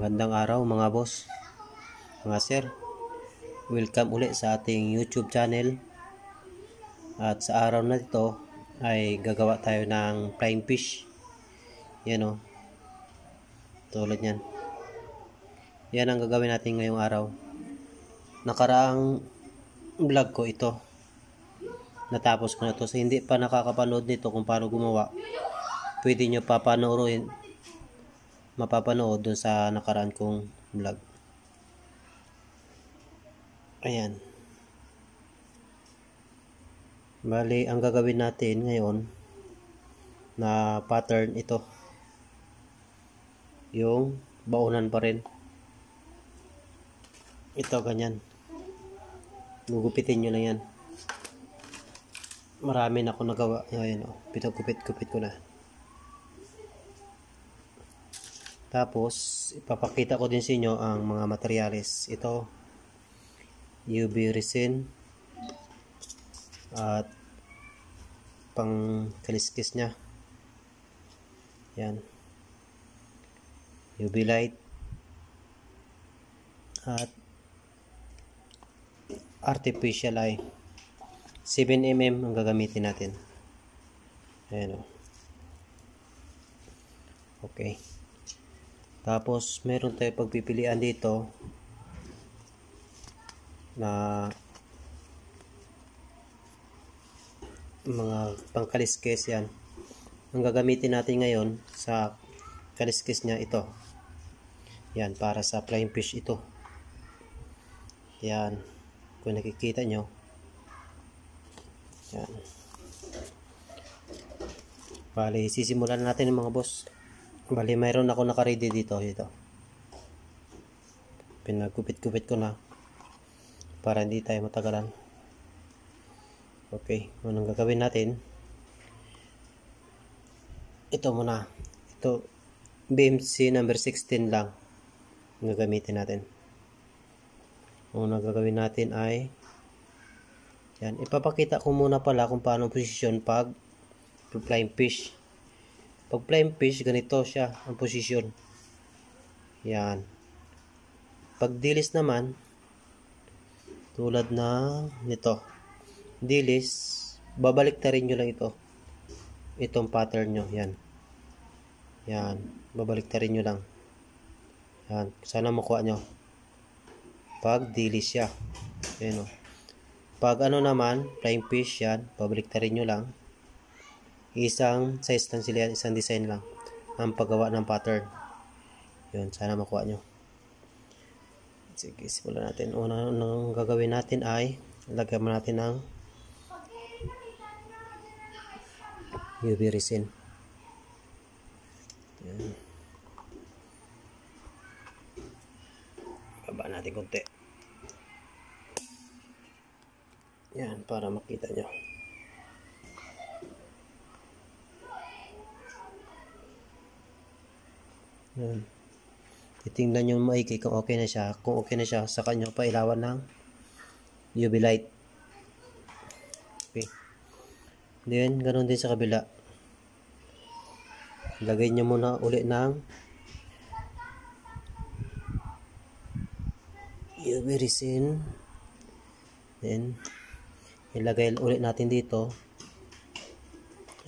Magandang araw mga boss, mga sir. Welcome ulit sa ating YouTube channel. At sa araw na ito ay gagawa tayo ng flying fish. Yan o, tulad yan. Yan ang gagawin natin ngayong araw. Nakaraang vlog ko ito. Natapos ko na ito. So hindi pa nakakapanood nito kung paano gumawa, pwede nyo papanoorin, mapapanood dun sa nakaraan kong vlog. Ayan. Bali, ang gagawin natin ngayon na pattern ito. Yung baunan pa rin. Ito, ganyan. Gugupitin nyo lang yan. Marami na ako nagawa. Ayan o. Gupit ko na. Tapos, ipapakita ko din sa inyo ang mga materyales. Ito, UV resin at pang kaliskis nya. Yan. UV light at artificial eye. 7mm ang gagamitin natin. Ayan o. Okay. Tapos, meron tayo pagpipilian dito na mga pangkaliskis yan. Ang gagamitin natin ngayon sa kaliskis niya ito. Yan, para sa flying fish ito. Yan. Kung nakikita nyo. Yan. Bali, sisimulan natin mga boss. Bali, mayroon ako naka-ready dito. Ito. Pinagkupit-kupit ko na para hindi tayo matagalan. Okay, anong gagawin natin? Ito muna. Ito, BMC number 16 lang ang gagamitin natin. Ang gagawin natin ay yan, ipapakita ko muna pala kung paano posisyon pag flying fish. Pag flying fish, ganito siya ang posisyon. Yan. Pag dilis naman, tulad na nito. Dilis, babalik ta rin nyo lang ito. Itong pattern nyo. Yan. Yan. Babalik ta rin nyo lang. Yan. Sana makuha nyo. Pag dilis siya. Yan o. Pag ano naman, flying fish yan, babalik ta rin nyo lang. Isang size lang sila yan. Isang design lang. Ang paggawa ng pattern. Yun. Sana makuha nyo. Sige, simulan natin. Unang gagawin natin ay lagyan natin ng UV resin. Yan. Baba natin konti. Yan, para makita nyo. Yan. Titingnan nyo maigi kung okay na siya. Kung okay na siya, saka nyo pa ilawan ng UV light. Okay. Then, ganun din sa kabila. Lagay nyo muna uli ng UV resin. Then, ilagay ulit natin dito.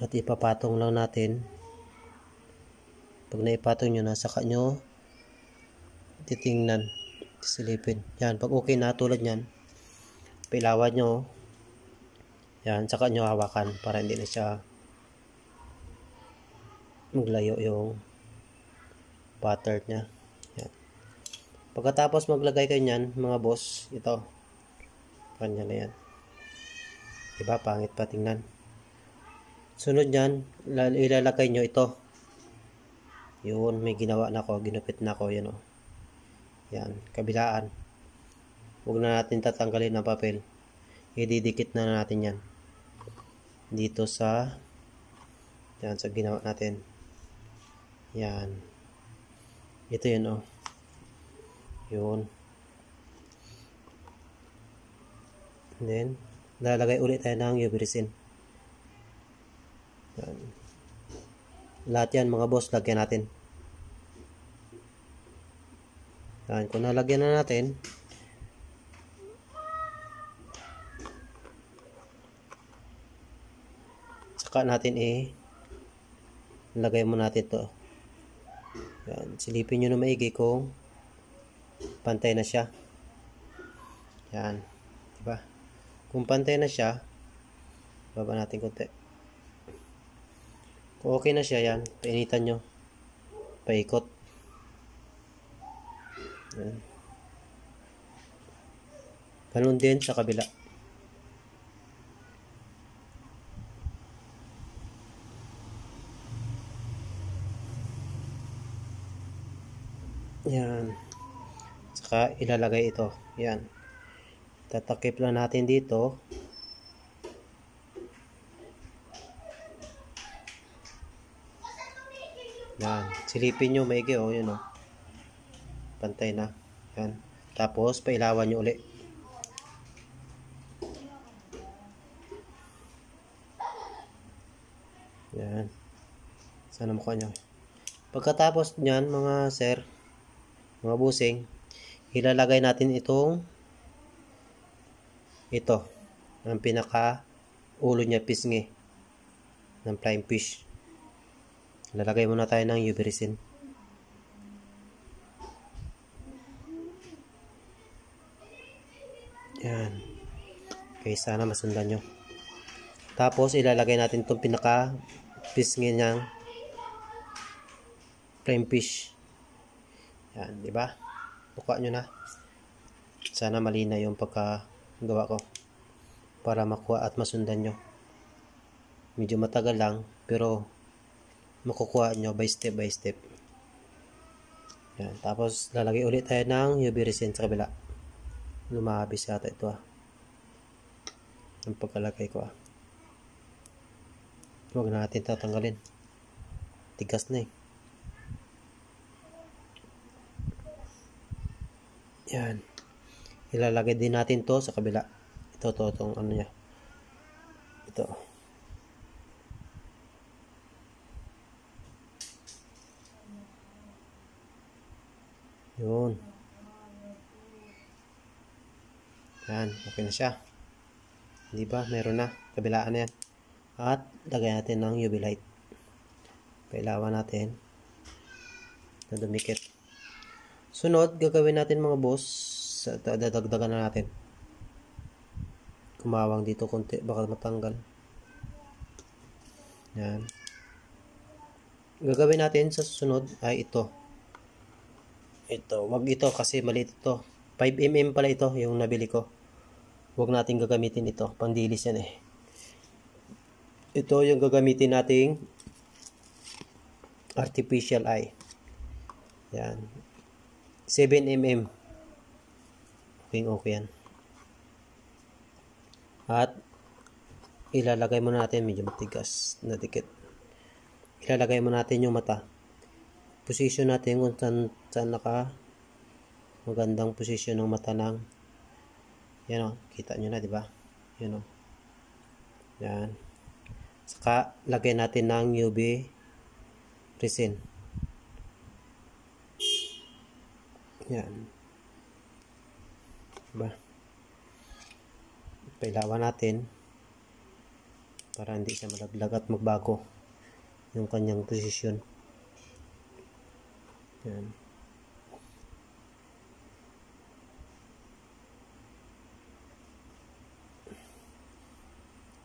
At ipapatong lang natin. Pag naipatong nyo na, saka nyo titingnan, silipin. Yan, pag okay na, tulad yan, pilawan nyo. Yan, saka nyo hawakan para hindi na siya maglayo yung pattern nya. Yan. Pagkatapos maglagay kayo nyan, mga boss, ito. Kanya na yan. Diba, pangit pa tingnan. Sunod yan, ilalagay nyo ito. Yun, may ginawa na ako, ginupit na ako, yan o. Yan, kabilaan. Huwag na natin tatanggalin ng papel. Ididikit na natin yan. Dito sa yan, sa ginawa natin. Yan. Ito yun o. Yun. And then, lalagay ulit tayo ng UV resin. Yan. Lahat yan mga boss, lagyan natin. Yan, kung nalagyan na natin, saka natin lagay mo natin to. Yan, silipin nyo na maigi kung pantay na siya. Yan, diba? Kung pantay na siya, baba natin konti. Kung okay na siya, yan, painitan nyo, paikot. Yan. Ganun din sa kabila. Yan. Saka ilalagay ito. Yan. Tatakip lang natin dito. Yan. Silipin nyo maigi, oh. Yun, oh. Pantay na. Yan. Tapos, pailawan nyo uli. Yan. Sana mukha nyo. Pagkatapos nyan, mga sir, mga busing, ilalagay natin ito ang pinaka ulo niya, pisngi ng flying fish. Ilalagay muna tayo ng UV resin. Yan. Okay, sana masundan nyo. Tapos ilalagay natin itong pinaka pisngi niyang flying fish. Yan, di ba? Buka nyo na. Sana malina yung pagkagawa ko para makuha at masundan nyo. Medyo matagal lang, pero makukuha nyo by step. Yan, tapos lalagay ulit tayo ng UV resin sa kabila. Lumabis yata ito, ang pagkalagay ko. Huwag na natin tatanggalin. Tigas na eh. Yan. Ilalagay din natin to sa kabila. Itong ano niya. Ito. Yun. Yan. Okay na siya. Di ba? Meron na. Kabilaan na yan. At lagay natin ng UV light. Pailawan natin na dumikit. Sunod, gagawin natin mga boss, dadagdagan na natin. Kumawang dito konti, baka matanggal. Yan. Gagawin natin sa susunod ay ito. Wag ito kasi maliit ito. 5mm pala ito yung nabili ko. Wag natin gagamitin ito, pandilis yan eh. Ito yung gagamitin nating artificial eye. Yan. 7mm. Okay yan. At ilalagay mo natin, medyo matigas na dikit. Ilalagay mo natin yung mata. Position natin kung saan naka magandang position ng mata ng yan o, kita nyo na, di ba? Yan o. Yan. Saka lagay natin ng UV resin. Yan. Diba? Pailawan natin para hindi siya malaglag at magbago yung kanyang posisyon. Yan.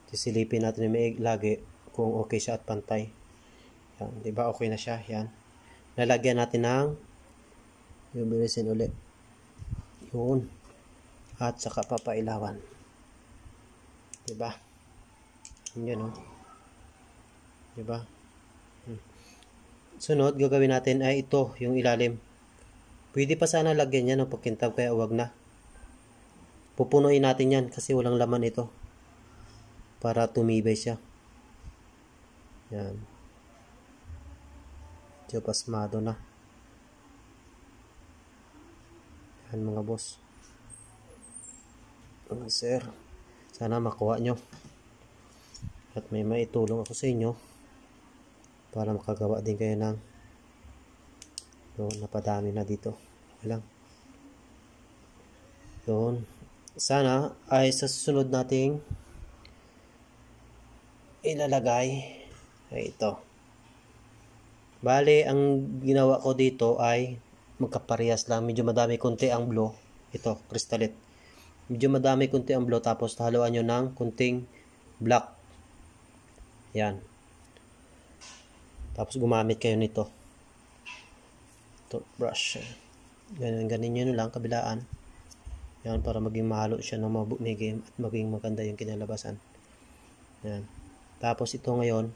Sisilipin natin may lagi kung okay siya at pantay. Yan, diba okay na siya? Yan. Lalagyan natin ng UV resin ulit. Yun. At saka papailawan. Diba? Yan o. Diba? Sunod, gagawin natin ay ito, yung ilalim. Pwede pa sana lagyan yan ng pagkintab, kaya wag na. Pupunuin natin yan kasi walang laman ito. Para tumibay siya. Yan. Diyo pasmado na. Yan mga boss. Mga sir. Sana makuha nyo. At may maitulong ako sa inyo. Para makagawa din kayo ng napadami na dito. Okay lang. Yun. Sana ay sa susunod nating ilalagay ay ito. Bale, ang ginawa ko dito ay magkaparehas lang. Medyo madami konti ang blue. Ito, crystalite. Medyo madami konti ang blue, tapos haluan nyo ng kunting black. Yan. Tapos gumamit kayo nito. Ito, brush. Ganin nyo lang, kabilaan. Yan, para maging mahalo siya ng mabumigim at maging maganda yung kinalabasan. Yan. Tapos ito ngayon,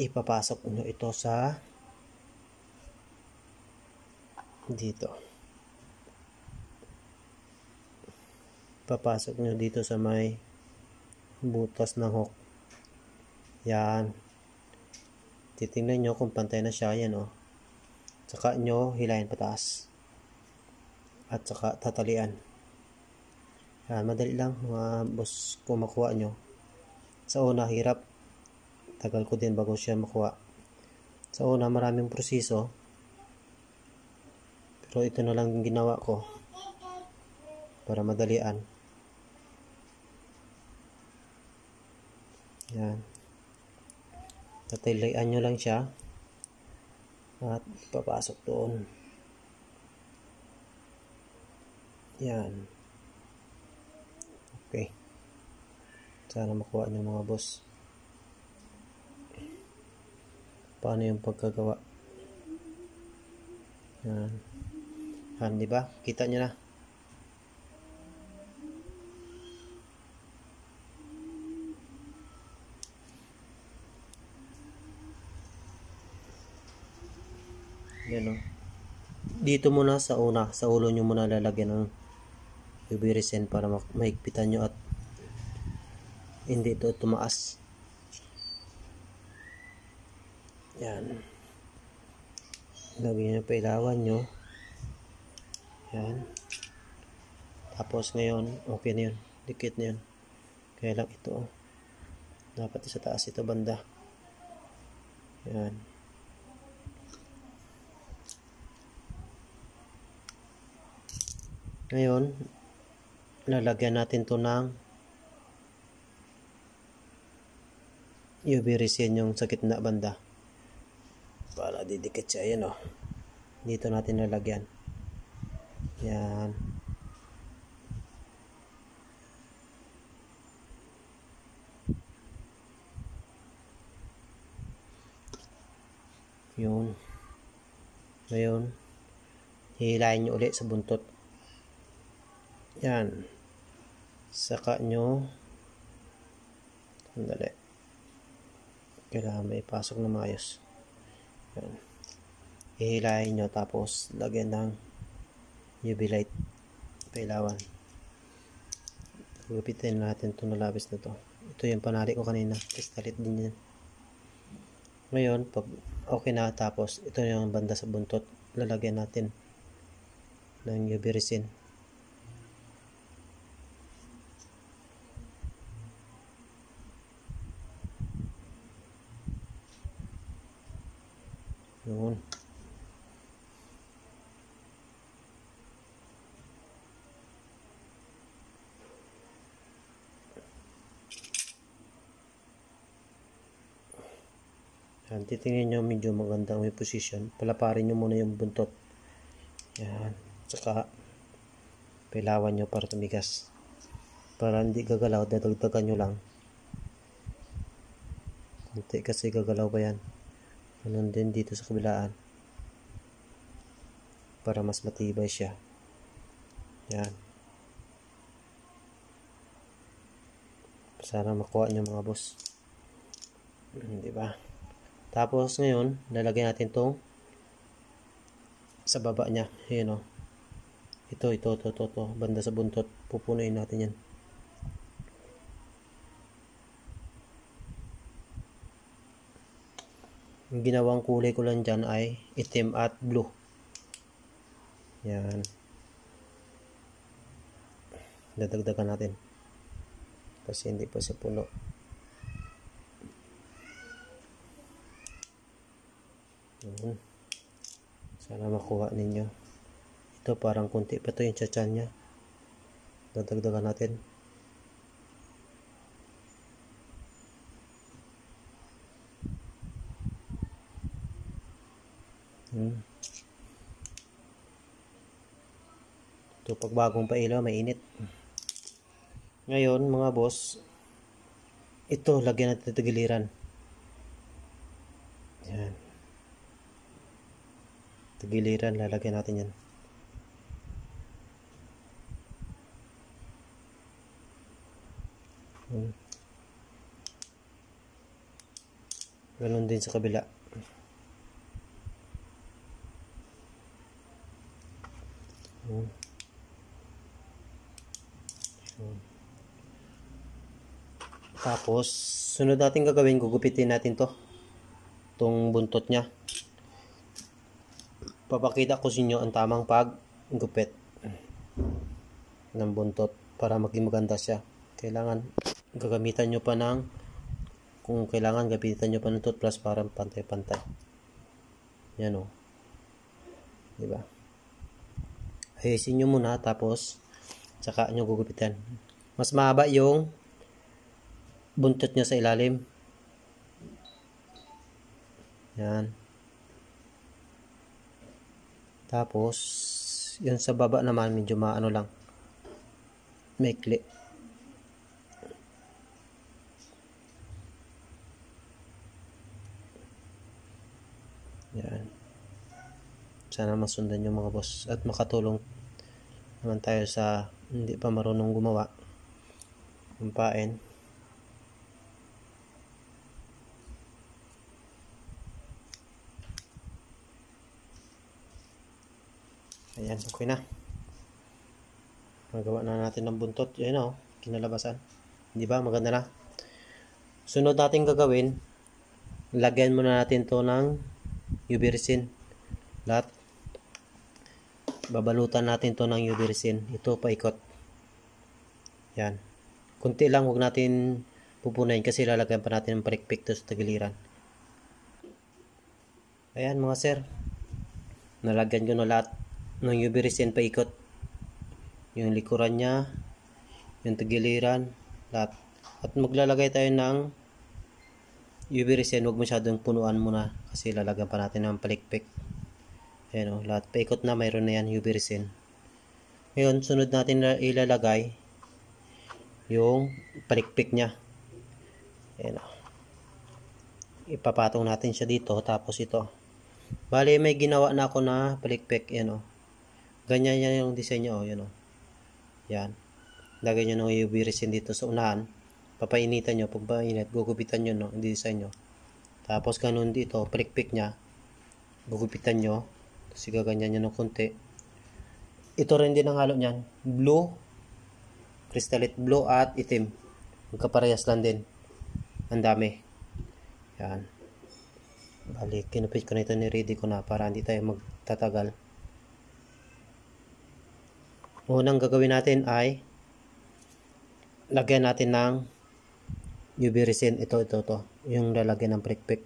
ipapasok nyo ito sa dito. Papasok nyo dito sa may butas ng hook. Yan. Titingnan nyo kung pantay na siya. Yan o. Saka nyo hilahin pataas. At saka tatalian. Yan. Madali lang mga boss kung makuha nyo. Sa una hirap. Tagal ko din bago siya makuha. Sa una maraming proseso. Pero ito na lang yung ginawa ko. Para madalian. Yan. Tatalian nyo lang siya. At papasok doon. Yan. Okay. Sana makuha nyo mga boss. Paano yung pagkagawa? Yan. Yan, di ba? Kita nyo na. Yan o. Dito muna sa una, sa ulo nyo muna lalagyan ng UV resin para mahigpitan nyo at hindi ito tumaas. Yan. Lagyan nyo pa ilawan nyo. Yan. Tapos ngayon, okay na yun. Dikit na yun. Kaya lang ito. Dapat sa taas ito banda. Yan. Ngayon, lalagyan natin to ng UV resin yung sa gitna banda. Para didikit siya. Ayan o. Dito natin lalagyan. Yan. Yun. Ngayon, hihilahin nyo ulit sa buntot. Yan. Saka nyo. Sandali. Kailangan may pasok na maayos. Yan. Hihilahin nyo tapos lagyan ng UV light. Pailawan. Gupitin natin itong nalabis na to. Ito yung panali ko kanina. Crystalite din yan. Ngayon, pag okay na, tapos ito yung banda sa buntot. Lalagyan natin ng UV resin. Yun. Yan, titingnan nyo medyo maganda ang position. Palaparin nyo muna yung buntot. Yan. Saka pilawan nyo para tumigas. Para hindi gagalaw, dadagdagan nyo lang. Kunti kasi gagalaw ba yan. Ganun din dito sa kabilaan. Para mas matibay siya. Yan. Sana makuha nyo mga boss. Diba? Tapos ngayon, lalagyan natin tong sa baba niya. Ayan o. Ito. Banda sa buntot. Pupunuin natin yan. Yung ginawang kulay ko lang dyan ay itim at blue. Yan. Dadagdagan natin. Kasi hindi pa siya puno. Sana makuha ninyo. Ito parang kunti pa ito yung tiyan niya. Dadagdagan natin. Ito pag bagong pailaw, mainit. Ngayon mga boss, ito lagyan natin ito giliran. Yan. Ito giliran, lalagyan natin yan. Ganon din sa kabila. Tapos sunod natin gagawin, gugupitin natin itong buntot nya. Papakita ko sa inyo ang tamang paggupit ng buntot para maging maganda siya. Kailangan gagamitan nyo pa ng, kung kailangan gamitan nyo pa ng toothbrush para pantay-pantay. Yan o, diba? Ayusin nyo muna, tapos saka nyo gugupitan. Mas mahaba yung buntot nyo sa ilalim. Yan. Tapos yun sa baba naman medyo maano lang, maikli. Yan. Sana masundan yung mga boss at makatulong naman tayo sa hindi pa marunong gumawa ng pain. Ayan, okay na. Magawa na natin ng buntot. Ayan o, kinalabasan. Di ba? Maganda na. Sunod natin gagawin, lagyan muna natin to ng UV resin. Lahat. Babalutan natin to ng UV resin. Ito paikot. Yan. Kunti lang, huwag natin pupunayin kasi lalagyan pa natin ng palikpik to sa tagiliran. Ayan mga sir. Nalagyan ko na lahat ng UV resin paikot. Yung likuran nya, yung tagiliran, lahat. At maglalagay tayo ng UV resin, huwag masyadong punuan muna kasi lalagyan pa natin ng palikpik. Ayan o, lahat paikot na, mayroon na yan UV resin. Ngayon, sunod natin na ilalagay yung palikpik nya. Ayan o. Ipapatong natin siya dito, tapos ito. Bali, may ginawa na ako na palikpik. Ayan o. Ganyan yan yung design niya o. Yan o. Yan. Lagay nyo ng UV resin dito sa unahan. Papainitan nyo. Pag painit, gugupitan nyo no, yung design nyo. Tapos ganun dito, palikpik nya. Gugupitan nyo. Tapos gaganyan nyo ng konti. Ito rin din ang halo nyan. Blue, crystalite blue at itim. Magkaparehas lang din. Ang dami. Yan. Balik, kinupit ko na ito, ni-ready ko na para hindi tayo magtatagal. Unang gagawin natin ay lagyan natin ng UV resin. Ito. Yung lalagyan ng palikpik.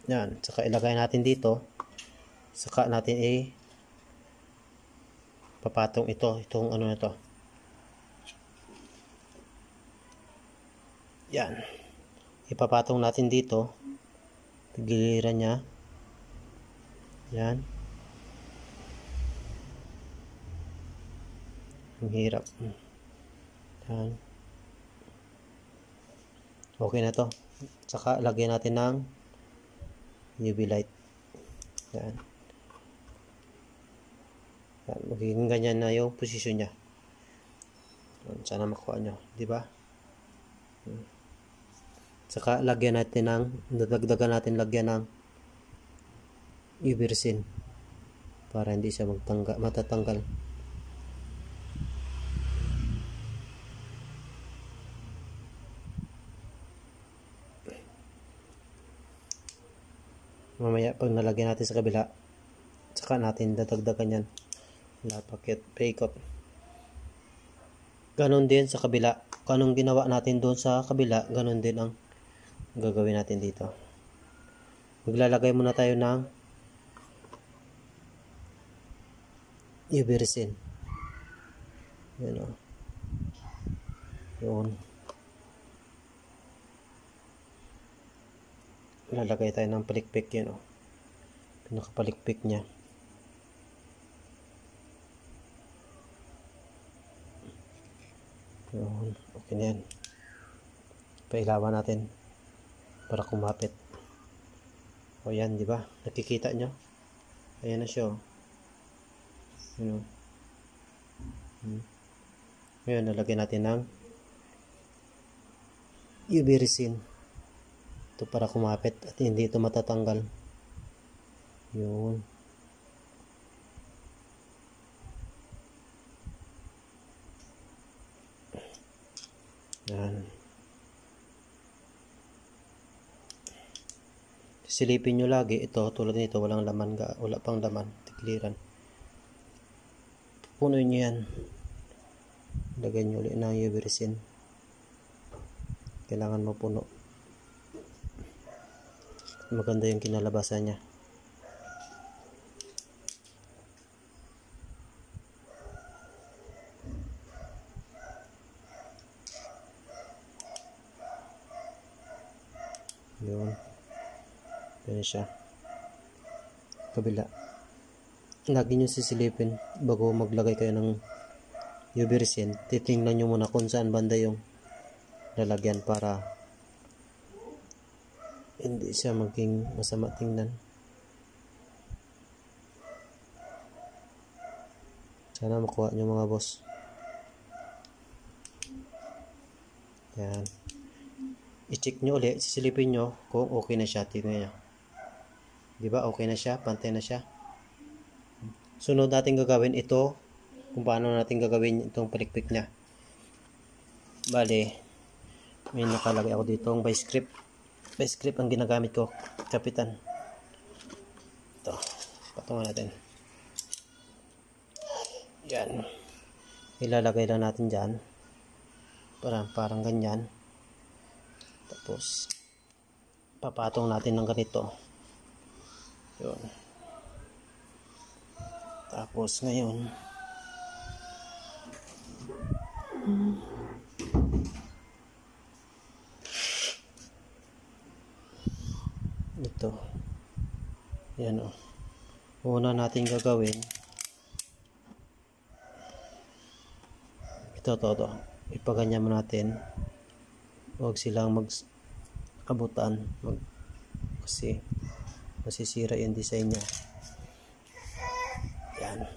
Yan. Saka ilagay natin dito. Saka natin papatong ito. Itong ano na to. Yan. Ipapatong natin dito. Giliran niya. Yan. Ang hirap. Yan. Okay na to. Saka lagyan natin ng UV light. Yan. Yan. Magiging ganyan na yung posisyon niya. Sana makuha nyo. Diba? Saka lagyan natin ng, dadagdagan natin lagyan ng UV resin para hindi siya matatanggal. Mamaya pag nalagyan natin sa kabila, saka natin dadagdagan yan. Napakit, paikot. Ganon din sa kabila. Kung anong ginawa natin doon sa kabila, ganon din ang gagawin natin dito. Maglalagay muna tayo ng UV resin. Yan o. Yun. Lalagay tayo ng palikpik yan o. Pinakapalikpik niya. Yun. Okay na yan. Pailawan natin para kumapit. O yan, di ba? Nakikita nyo? Ayan na siya o. Yun o. Ngayon, nalagyan natin ng UV resin. Ito para kumapit at hindi ito matatanggal. Yun. Yan. Silipin nyo lagi. Ito, tulad nito, walang laman. Wala pang laman. Tikliran. Punuin nyo yan. Lagyan nyo ulit ng UV resin. Kailangan mapuno. Maganda yung kinalabasan niya. Yun. Yan siya. Kabila. Lagi nyo sisilipin bago maglagay kayo ng UV resin. Titingnan nyo muna kung saan banda yung lalagyan para hindi siya maging masama tingnan. Sana makuha nyo mga boss. Yan. I-check nyo ulit, sisilipin nyo kung okay na siya. Tingnan nyo. Diba okay na siya? Pantay na siya. Sunod natin gagawin ito, kung paano natin gagawin itong palikpik niya. Bale, may nakalagay ako dito ang vice grip. Vice grip ang ginagamit ko, kapitan. Ito, patungan natin. Yan. Ilalagay lang natin dyan. Parang ganyan. Tapos, papatong natin ng ganito. Yun. Tapos, ngayon, ito. Yan o. Una natin gagawin. Ito. Ipaganyan mo natin. Huwag silang mag-abutan. Kasi masisira yung design niya. Yan.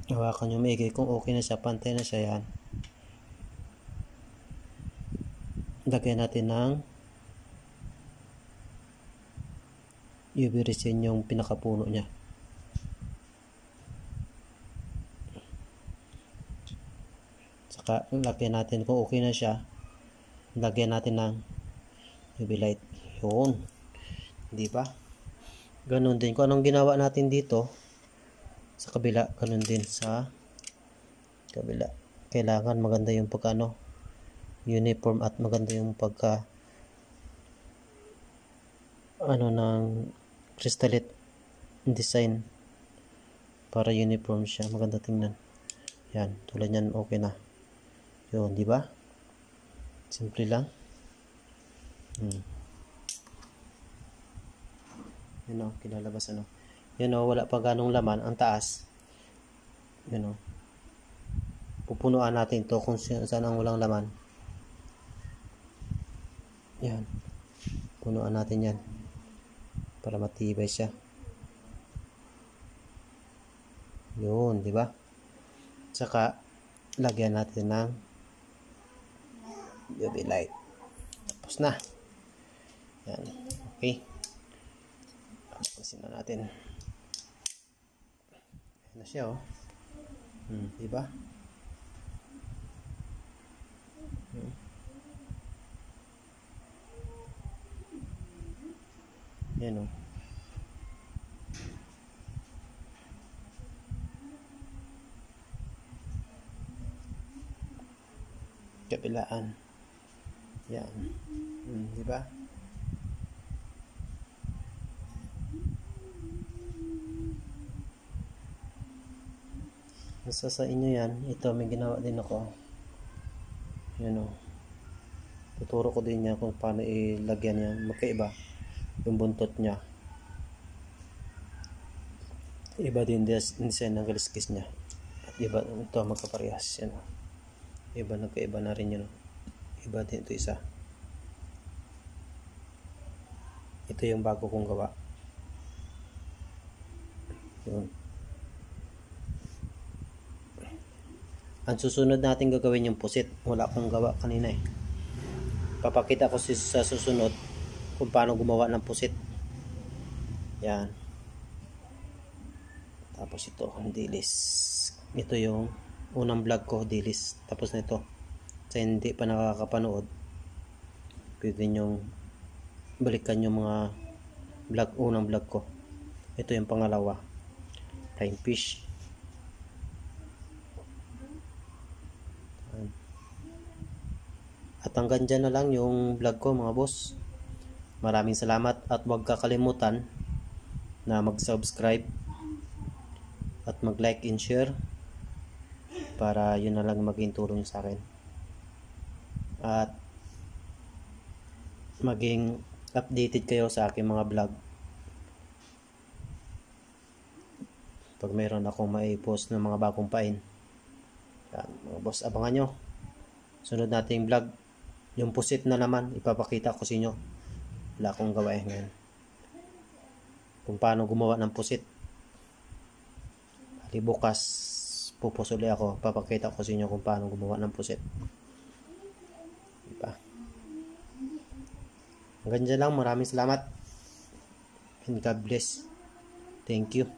Hawakan nyo maigi kung okay na siya, pantay na siya. Yan. Lagyan natin ng UV resin yung pinakapuno niya. Saka lagyan natin kung okay na siya. Lagyan natin ng UV light. Yun. Di ba? Ganun din. Kung anong ginawa natin dito sa kabila, ganun din sa kabila. Kailangan maganda yung pagkano uniform at maganda yung pagka ng crystalite design para uniform siya, maganda tingnan. Yan, tulad yan, okay na. Yun, di ba? Simple lang. Yan o, kinalabas ano. Yan o, wala pa ganong laman ang taas. Yan o. Pupunuan natin to kung saan ang walang laman. Yan. Punuan natin yan. Para matibay siya. Yun, di ba? Saka, lagyan natin ng UV light. Tapos na. Yan. Okay. Tapusin na natin. Yan na siya, oh. Di ba? Yan, oh. Kabilaan. Yan. Di ba? Basta sa inyo yan. Ito, may ginawa din ako. Yan o. Tuturo ko din yan kung paano ilagyan yan. Magkaiba yung buntot niya. Iba din design ng kaliskis niya. At iba ito magkaparehas. Yan o. Iba, nagkaiba na rin yun o. Iba din ito isa. Ito yung bago kong gawa. Yun. Ang susunod natin gagawin yung pusit. Wala akong gawa kanina eh. Papakita ko sa susunod kung paano gumawa ng pusit. Yan. Tapos ito, dilis. Ito yung unang vlog ko, dilis. Tapos na ito. Sa hindi pa nakakapanood, pwede nyong balikan yung mga vlog, unang vlog ko. Ito yung pangalawa. Flying fish. At hanggang dyan na lang yung vlog ko mga boss. Maraming salamat at huwag kakalimutan na mag-subscribe at mag-like and share para yun na lang maging tulong sa akin. At maging updated kayo sa aking mga vlog. Pag mayroon akong mai-post ng mga bagong pain. Yan, mga boss, abangan nyo. Sunod nating vlog. Yung pusit na naman, ipapakita ko sa inyo. Wala akong gawain ngayon. Kung paano gumawa ng pusit. Hali bukas, pupusuli ako. Papakita ko sa inyo kung paano gumawa ng pusit. Diba? Hanggang dyan lang. Maraming salamat. And God bless. Thank you.